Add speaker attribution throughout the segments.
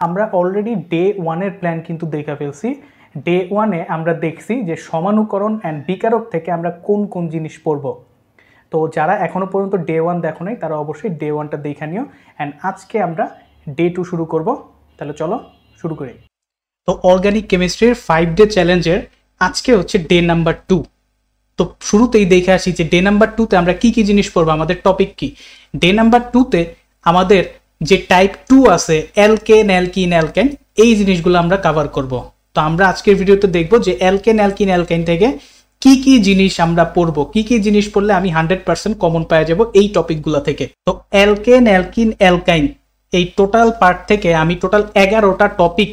Speaker 1: আমরা already day ওয়ানের plan কিন্তু দেখে ফেলছি। ডে ওয়ানে আমরা দেখছি যে সমানুকরণ অ্যান্ড বিকারক থেকে আমরা কোন কোন জিনিস পড়ব। তো যারা এখনও পর্যন্ত ডে ওয়ান দেখো নাই তারা অবশ্যই ডে ওয়ানটা দেখে নিও। অ্যান্ড আজকে আমরা ডে টু শুরু করব। তাহলে চলো শুরু করি। তো অর্গানিক কেমিস্ট্রির 5 ডে চ্যালেঞ্জের আজকে হচ্ছে ডে নাম্বার 2। তো শুরুতেই দেখে আসি যে ডে নাম্বার 2তে আমরা কি কি জিনিস পড়বো, আমাদের টপিক কি। ডে নাম্বার 2তে আমাদের যে টাইপ 2 আছে অ্যালকেন অ্যালকিন অ্যালকাইন, এই জিনিসগুলো আমরা কভার করব। তো আমরা আজকের ভিডিওতে দেখব যে অ্যালকেন অ্যালকিন অ্যালকাইন থেকে কি কি জিনিস আমরা পড়বো, কি কি জিনিস পড়লে আমি 100% কমন পাওয়া যাব এই টপিকগুলো থেকে। তো অ্যালকেন অ্যালকিন অ্যালকাইন এই টোটাল পার্ট থেকে আমি টোটাল 11টা টপিক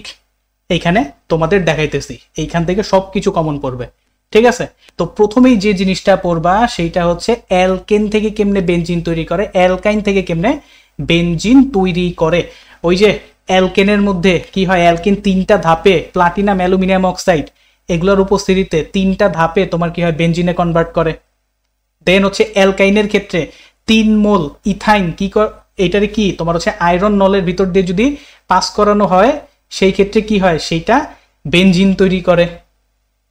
Speaker 1: এইখানে তোমাদের দেখাইতেছি। এইখান থেকে সবকিছু কমন পড়বে, ঠিক আছে। তো প্রথমেই যে জিনিসটা পড়বা সেইটা হচ্ছে অ্যালকেন থেকে কেমনে বেনজিন তৈরি করে, অ্যালকাইন থেকে কেমনে বেনজিন তৈরি করে। ওই যে অ্যালকেনের মধ্যে কি হয়, অ্যালকেন 3টা ধাপে প্লাটিনাম অ্যালুমিনিয়াম অক্সাইড এগুলোর উপস্থিতিতে 3টা ধাপে তোমার কি হয় বেনজিনে কনভার্ট করে। দেন হচ্ছে অ্যালকাইনের ক্ষেত্রে 3 মোল ইথাইন কি এইটারে কি তোমার হচ্ছে আয়রন নলের ভিতর দিয়ে যদি পাস করানো হয় সেই ক্ষেত্রে কি হয়, সেইটা বেনজিন তৈরি করে।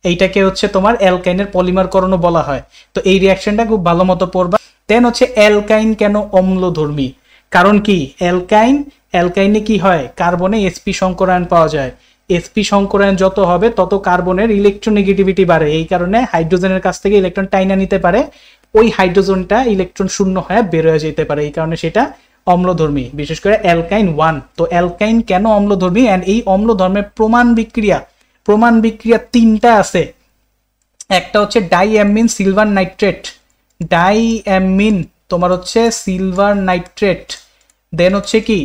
Speaker 1: এইটাকে হচ্ছে তোমার অ্যালকাইনের পলিমারকরণও বলা হয়। তো এই রিয়াকশনটা খুব ভালো মতো পড়বা। দেন হচ্ছে অ্যালকাইন কেন অম্লধর্মী, কারণ কি অ্যালকাইনে কি হয়, কার্বনে sp সংকরায়ন পাওয়া যায়। sp সংকরায়ন যত হবে তত কার্বনের ইলেকট্রোনেগেটিভিটি বাড়ে, এই কারণে হাইড্রোজেনের কাছ থেকে ইলেকট্রন টাইনা নিতে পারে, ওই হাইড্রোজেনটা ইলেকট্রন শূন্য হয়ে বের হয়ে যেতে পারে, এই কারণে সেটা অম্লধর্মী, বিশেষ করে অ্যালকাইন 1। তো অ্যালকাইন কেন অম্লধর্মী, অ্যান্ড এই অম্লধর্মের প্রমাণ বিক্রিয়া 3টা আছে। একটা হচ্ছে ডাইঅ্যামিন সিলভার নাইট্রেট, ডাইঅ্যামিন তোমার হচ্ছে সিলভার নাইট্রেট। দেন হচ্ছে কি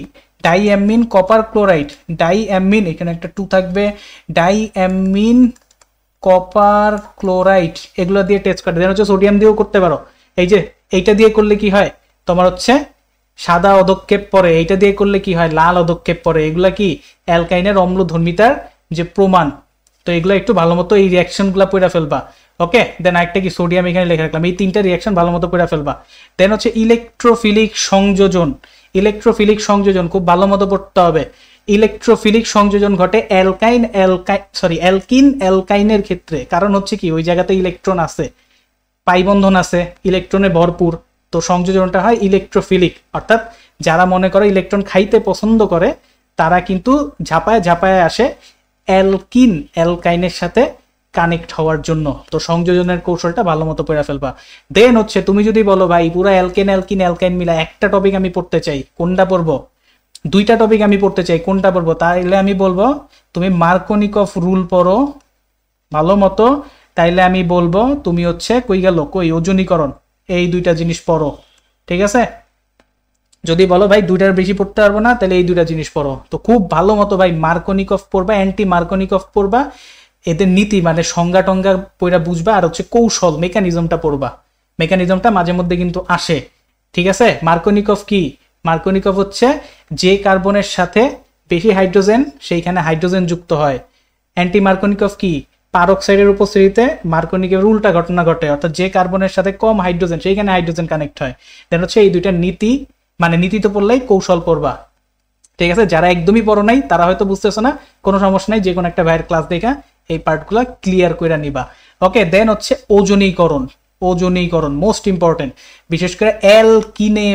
Speaker 1: ডাইঅ্যামিন কপার ক্লোরাইড, ডাইঅ্যামিন এখানে একটা 2 থাকবে, ডাইঅ্যামিন কপার ক্লোরাইড, এগুলো দিয়ে টেস্ট করে। দেন হচ্ছে সোডিয়াম দিয়েও করতে পারো। এই যে এইটা দিয়ে করলে কি হয় তোমার হচ্ছে সাদা অধক্ষেপ পড়ে, এইটা দিয়ে করলে কি হয় লাল অধক্ষেপ পড়ে। এগুলা কি অ্যালকাইনের অম্লধর্মিতার যে প্রমাণ। তো এগুলো একটু ভালো মতো এই রিয়াকশনগুলো পড়ে ফেলবা, ওকে। দেন একটা কি সোডিয়াম এখানে লিখে রাখলাম, এই 3টা রিয়াকশন ভালো মতো পড়ে ফেলবা। দেন হচ্ছে ইলেকট্রোফিলিক সংযোজন খুব ভালো মতো পড়তে হবে। ইলেকট্রোফিলিক সংযোজন ঘটে অ্যালকিন অ্যালকাইনের ক্ষেত্রে, কারণ হচ্ছে কি ওই জায়গাতে ইলেকট্রন আছে, পাই বন্ধন আছে, ইলেকট্রনে ভরপুর। তো সংযোজনটা হয় ইলেকট্রোফিলিক, অর্থাৎ যারা মনে করে ইলেকট্রন খাইতে পছন্দ করে তারা কিন্তু ঝাপায় আসে অ্যালকিন অ্যালকাইনের সাথে কানেক্ট হওয়ার জন্য। তো সংযোজনের কৌশলটা ভালো মতো পড়ে ফেলবা। দেন হচ্ছে তুমি যদি বলো ভাই পুরো অ্যালকেন অ্যালকিন অ্যালকাইন মিলা একটা টপিক আমি পড়তে চাই, কোনটা পড়বো, 2টা টপিক আমি পড়তে চাই, কোনটা পড়বো, তাইলে আমি বলবো তুমি মার্কোনিকফ রুল পড়ো ভালো মতো। তাইলে আমি বলবো তুমি হচ্ছে কই ওজনীকরণ, এই 2টা জিনিস পড়ো, ঠিক আছে। যদি বলো ভাই 2টার বেশি পড়তে পারবো না, তাহলে এই 2টা জিনিস পড়ো। তো খুব ভালো মতো ভাই মার্কোনিকফ পড়বা, অ্যান্টি মার্কোনিকফ পড়বা, এদের নীতি মানে সংজ্ঞা টঙ্গা পড়া বুঝবা, আর হচ্ছে কৌশল মেকানিজমটা পড়বা। মেকানিজমটা মাঝে মধ্যে কিন্তু আসে, ঠিক আছে। মার্কোনিকফ কি, মার্কোনিকফ হচ্ছে যে কার্বনের সাথে বেশি হাইড্রোজেন সেইখানে হাইড্রোজেন যুক্ত হয়। অ্যান্টি মার্কোনিকফ কি, পারঅক্সাইডের উপস্থিতিতে মার্কোনিকের উল্টা ঘটনা ঘটে, অর্থাৎ যে কার্বনের সাথে কম হাইড্রোজেন সেইখানে হাইড্রোজেন কানেক্ট হয়। দেন হচ্ছে এই 2টা নীতি, মানে নীতি তো পড়লেই কৌশল পড়বা, ঠিক আছে। যারা একদমই পড়ো নাই তারা হয়তো বুঝতেছো না, কোনো সমস্যা নাই, যে কোনো একটা ভাইয়ের ক্লাস দেখা এই পার্টগুলো ক্লিয়ার করে নিবা, ওকে। দেন হচ্ছে ওজনীকরণ মোস্ট ইম্পর্টেন্ট, বিশেষ করে অ্যালকিনে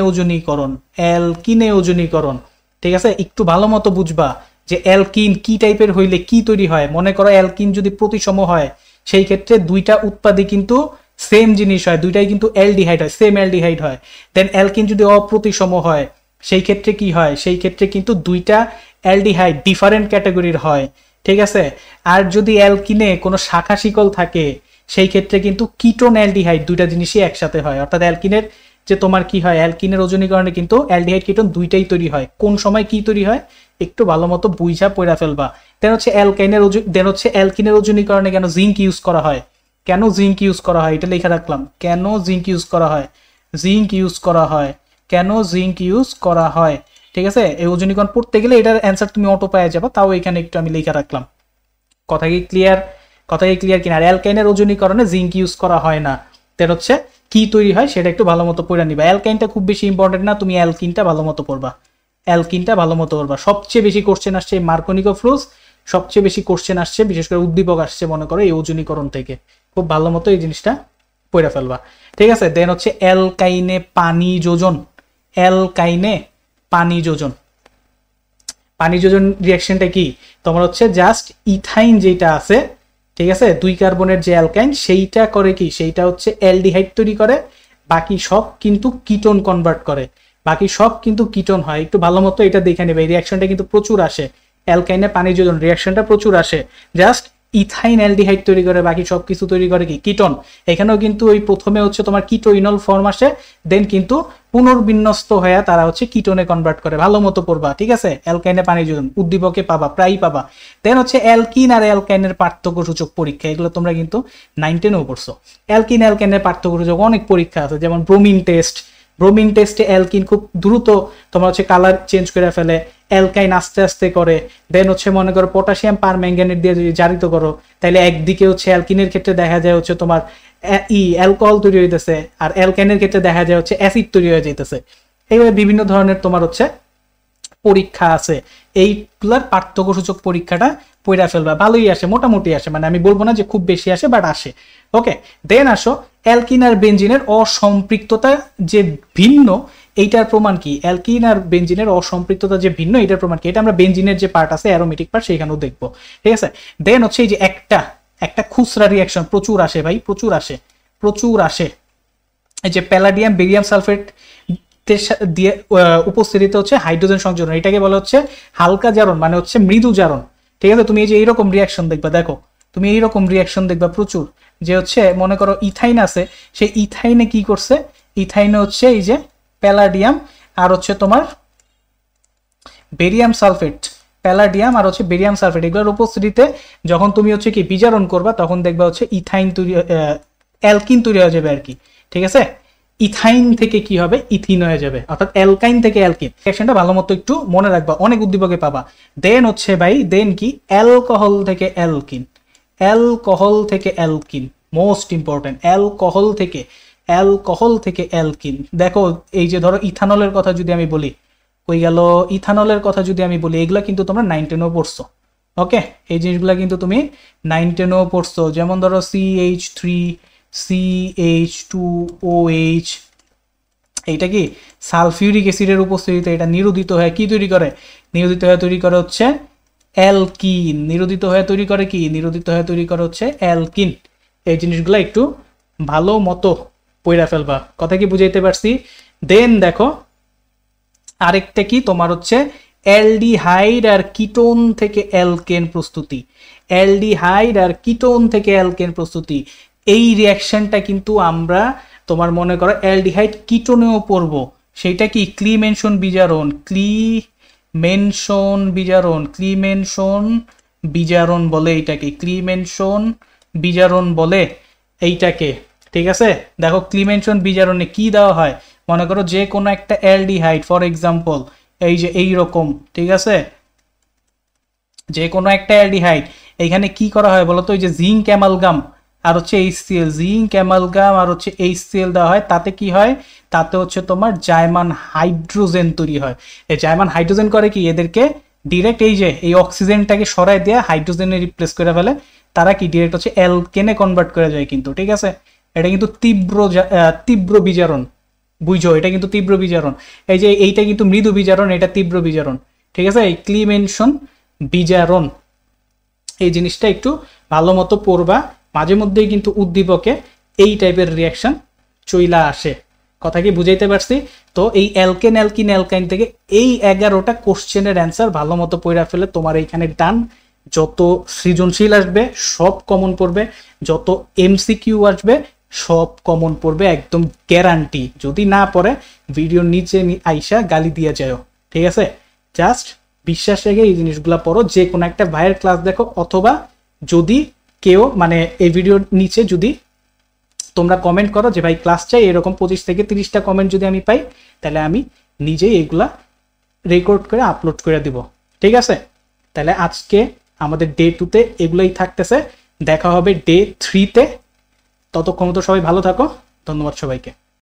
Speaker 1: ওজনীকরণ, ঠিক আছে। একটু ভালো মতো বুঝবা যে অ্যালকিন কি টাইপের হইলে কি তৈরি হয়। মনে করো অ্যালকিন যদি প্রতিসম হয় সেই ক্ষেত্রে 2টা উৎপাদী কিন্তু সেম জিনিস হয়, 2টাই কিন্তু অ্যালডিহাইড হয়, সেম অ্যালডিহাইড হয়। দেন অ্যালকিন যদি অপ্রতিসম হয় সেই ক্ষেত্রে কি হয়, সেই ক্ষেত্রে কিন্তু 2টা অ্যালডিহাইড ডিফারেন্ট ক্যাটাগরির হয়, ঠিক আছে। আর যদি অ্যালকিনে কোনো শাখা শিকল থাকে সেই ক্ষেত্রে কিন্তু কিটোন অ্যালডিহাইড 2টা জিনিসই একসাথে হয়। অর্থাৎ অ্যালকিনের যে তোমার কি হয়, অ্যালকিনের ওজনীকরণে কিন্তু অ্যালডিহাইড কিটোন 2টাই তৈরি হয়। কোন সময় কি তৈরি হয় একটু ভালো মতো বুঝা পড়া ফেলবা। দেন হচ্ছে অ্যালকিনের ওজনীকরণে কেন জিঙ্ক ইউজ করা হয়, এটা লেখা রাখলাম, কেন জিঙ্ক ইউজ করা হয়, ঠিক আছে। এই ওজনীকরণ পড়তে গেলে এটার অ্যান্সার তুমি অটো পাওয়া যাবে, তাও এখানে একটু আমি লেখা রাখলাম। কথা কি ক্লিয়ার কিনা। আর অ্যালকাইনের ওজনীকরণে জিঙ্ক ইউজ করা হয় না। দেন হচ্ছে কি তৈরি হয় সেটা একটু ভালো মতো পড়ে নিবা। অ্যালকাইনটা খুব বেশি ইম্পর্টেন্ট না, তুমি অ্যালকিনটা ভালো মতো পড়বা। অ্যালকিনটা ভালো মতো পড়বা। সবচেয়ে বেশি কোশ্চেন আসছে মার্কোনিকো ফ্লুস, সবচেয়ে বেশি কোশ্চেন আসছে বিশেষ করে উদ্দীপক আসছে মনে করো এই ওজনীকরণ থেকে। খুব ভালো মতো এই জিনিসটা পড়ে ফেলবা, ঠিক আছে। দেন হচ্ছে অ্যালকাইনে পানি যোজন, অ্যালকাইনে পানি যোজন। পানি যোজন রিয়াকশনটা কি তোমার হচ্ছে জাস্ট ইথাইন যেটা আছে, ঠিক আছে, 2 কার্বনের যে অ্যালকাইন সেইটা করে কি, সেইটা হচ্ছে অ্যালডিহাইড তৈরি করে, বাকি সব কিন্তু কিটোন কনভার্ট করে, বাকি সব কিন্তু কিটোন হয়। একটু ভালো মতো এটা দেখে নেবে, এই রিয়াকশনটা কিন্তু প্রচুর আসে, অ্যালকাইনে পানি যোজন রিয়াকশনটা প্রচুর আসে। জাস্ট ইথাইন অ্যালডিহাইড তৈরি করে, বাকি সব কিছু তৈরি করে কি কিটোন। এখানেও কিন্তু ওই প্রথমে হচ্ছে তোমার কিটোইনল ফর্ম আসে, দেন কিন্তু পুনর্বিন্যস্ত হয়ে তারা হচ্ছে কিটোনে কনভার্ট করে। ভালো মতো পড়বা, ঠিক আছে। অ্যালকাইনে পানি যোজন উদ্দীপকে পাবা, প্রায়ই পাবা। দেন হচ্ছে অ্যালকিন আর অ্যালকাইনের পার্থক্য সূচক পরীক্ষা, এগুলো তোমরা কিন্তু 9 10-এও পড়ছো। অ্যালকিন অ্যালকাইনের পার্থক্য সূচক অনেক পরীক্ষা আছে, যেমন ব্রোমিন টেস্ট। ব্রোমিন টেস্টে অ্যালকিন খুব দ্রুত তোমার হচ্ছে কালার চেঞ্জ করে ফেলে, অ্যালকাইন আস্তে আস্তে করে। দেন হচ্ছে মনে করো পটাশিয়াম পার ম্যাঙ্গানেট দিয়ে যদি জারিত করো, তাহলে একদিকে হচ্ছে অ্যালকিনের ক্ষেত্রে দেখা যায় হচ্ছে তোমার অ্যালকোহল তৈরি হইতেছে, আর অ্যালকাইনের ক্ষেত্রে দেখা যায় হচ্ছে অ্যাসিড তৈরি হয়ে যাইতেছে। এইভাবে বিভিন্ন ধরনের তোমার হচ্ছে পরীক্ষা আছে, এইগুলার পার্থক্যসূচক পরীক্ষাটা পড়া ফেলবা, ভালোই আসে, মোটামুটি আসে, মানে আমি বলবো না যে খুব বেশি আসে, বাট আসে। ওকে, দেন আসো অ্যালকিন আর বেনজিনের অসম্পৃক্ততা যে ভিন্ন, এইটার প্রমাণ কি? অ্যালকিন আর বেনজিনের অসম্পৃক্ততা যে ভিন্ন, এটার প্রমাণ কি? এটা আমরা বেনজিনের যে পার্ট আছে অ্যারোমেটিক পার্ট সেইখানেও দেখবো, ঠিক আছে। দেন হচ্ছে এই যে একটা খুচরা রিয়াকশন প্রচুর আসে ভাই, প্রচুর আসে, প্রচুর আসে। এই যে প্যালাডিয়াম বেরিয়াম সালফেট দিয়ে উপস্থিত হচ্ছে হাইড্রোজেন সংযোজন, এটাকে বলা হচ্ছে হালকা জারণ, মানে হচ্ছে মৃদু জারণ, ঠিক আছে। তুমি এই যে এইরকম রিয়াকশন দেখবা, দেখো তুমি এইরকম রিয়াকশন দেখবা প্রচুর, যে হচ্ছে মনে করো ইথাইন আছে, সেই ইথাইনে কি করছে, ইথাইনে হচ্ছে এই যে প্যালাডিয়াম আর হচ্ছে তোমার বেরিয়াম সালফেট, প্যালাডিয়াম আর হচ্ছে বেরিয়াম সালফেট, এগুলোর উপস্থিতিতে যখন তুমি হচ্ছে কি বিজারণ করবা, তখন দেখবা হচ্ছে ইথাইন তৈরি, অ্যালকিন তৈরি হয়ে যাবে আর কি, ঠিক আছে। ইথাইন থেকে কি হবে, ইথিন হয়ে যাবে, অর্থাৎ অ্যালকাইন থেকে অ্যালকিন। রিঅ্যাকশনটা ভালো মতো একটু মনে রাখবা, অনেক উদ্দীপকে পাবা। দেন হচ্ছে ভাই, দেন কি অ্যালকোহল থেকে অ্যালকিন, অ্যালকোহল থেকে অ্যালকিন, মোস্ট ইম্পর্টেন্ট, অ্যালকোহল থেকে অ্যালকিন। দেখো এই যে ধরো ইথানলের কথা যদি আমি বলি, কই গেল ইথানলের কথা যদি আমি বলি, এগুলা কিন্তু তোমরা 9 10-এও পড়ছো। ওকে, এই জিনিসগুলা কিন্তু তুমি 9 10-এও পড়ছো। যেমন ধরো CH3CH2OH, এইটা কি সালফিউরিক অ্যাসিডের উপস্থিতিতে এটা নিরোধিত হয়ে কি তৈরি করে, নিরোধিত হয়ে তৈরি করে হচ্ছে অ্যালকিন, নিরোধিত হয়ে তৈরি করে কি, নিরোধিত হয়ে তৈরি করে হচ্ছে অ্যালকিন। এই জিনিসগুলো একটু ভালো মতো পড়া ফেলবা, কথা কি বুঝাইতে পারছি? দেন দেখো আরেকটা কি তোমার হচ্ছে অ্যালডিহাইড আর কিটোন থেকে অ্যালকেন প্রস্তুতি, অ্যালডিহাইড আর কিটোন থেকে অ্যালকেন প্রস্তুতি। এই রিয়াকশনটা কিন্তু আমরা তোমার মনে করো অ্যালডিহাইড কিটোনেও পড়বো, সেইটা কি ক্লিমেনশন বিজারণ, ক্লিমেনশন বিজারণ, ক্লিমেনশন বিজারণ বলে এইটাকে, ক্লিমেনশন বিজারণ বলে এইটাকে, ঠিক আছে। দেখো ক্লিমেনশন বিজারণে কি দেওয়া হয়, মনে করো যে কোনো একটা অ্যালডিহাইড, ফর এক্সাম্পল এই যে এইরকম, ঠিক আছে, যে কোনো একটা অ্যালডিহাইড, এইখানে কি করা হয় বলতো, ওই যে জিঙ্ক অ্যামালগাম আর হচ্ছে HCl, জিঙ্ক অ্যামালগাম আর হচ্ছে HCl দেওয়া হয়, তাতে কি হয়, তাতে হচ্ছে তোমার জার্মান হাইড্রোজেন তৈরি হয়। এই জার্মান হাইড্রোজেন করে কি, এদেরকে ডিরেক্ট এই যে এই অক্সিজেনটাকে সরাই দিয়ে হাইড্রোজেনে রিপ্লেস করে ফেলে, তারা কি ডিরেক্ট হচ্ছে অ্যালকেনে কনভার্ট করে যায় কিন্তু, ঠিক আছে। এটা কিন্তু তীব্র বিজারণ, বুঝো, এটা কিন্তু তীব্র বিজারণ। এই যে এইটা কিন্তু মৃদু বিজারণ, এটা তীব্র বিজারণ, ঠিক আছে। এই ক্লিমেনশন বিজারণ, এই জিনিসটা একটু ভালো মতো পড়বা, মাঝে মধ্যেই কিন্তু উদ্দীপকে এই টাইপের রিয়াকশন চইলা আসে, কথা কি বুঝাইতে পারছি? তো এই অ্যালকেন অ্যালকিন অ্যালকাইন থেকে এই 11টা কোশ্চেনের অ্যান্সার ভালো মতো পড়া ফেলে তোমার এইখানে ডান। যত সৃজনশীল আসবে সব কমন পড়বে, যত MCQ আসবে সব কমন পড়বে, একদম গ্যারান্টি। যদি না পড়ে ভিডিওর নিচে আইসা গালি দিয়ে যাও, ঠিক আছে। জাস্ট বিশ্বাস রেখে এই জিনিসগুলো পড়ো, যে কোনো একটা ভাইয়ের ক্লাস দেখো, অথবা যদি কেউ মানে এই ভিডিওর নিচে যদি তোমরা কমেন্ট করো যে ভাই ক্লাস চাই, এরকম 25 থেকে 30টা কমেন্ট যদি আমি পাই, তাহলে আমি নিজেই এগুলা রেকর্ড করে আপলোড করে দিব, ঠিক আছে। তাহলে আজকে আমাদের ডে 2-তে এগুলোই থাকতেছে, দেখা হবে ডে 3-তে। ততক্ষণ তো সবাই ভালো থাকো, ধন্যবাদ সবাইকে।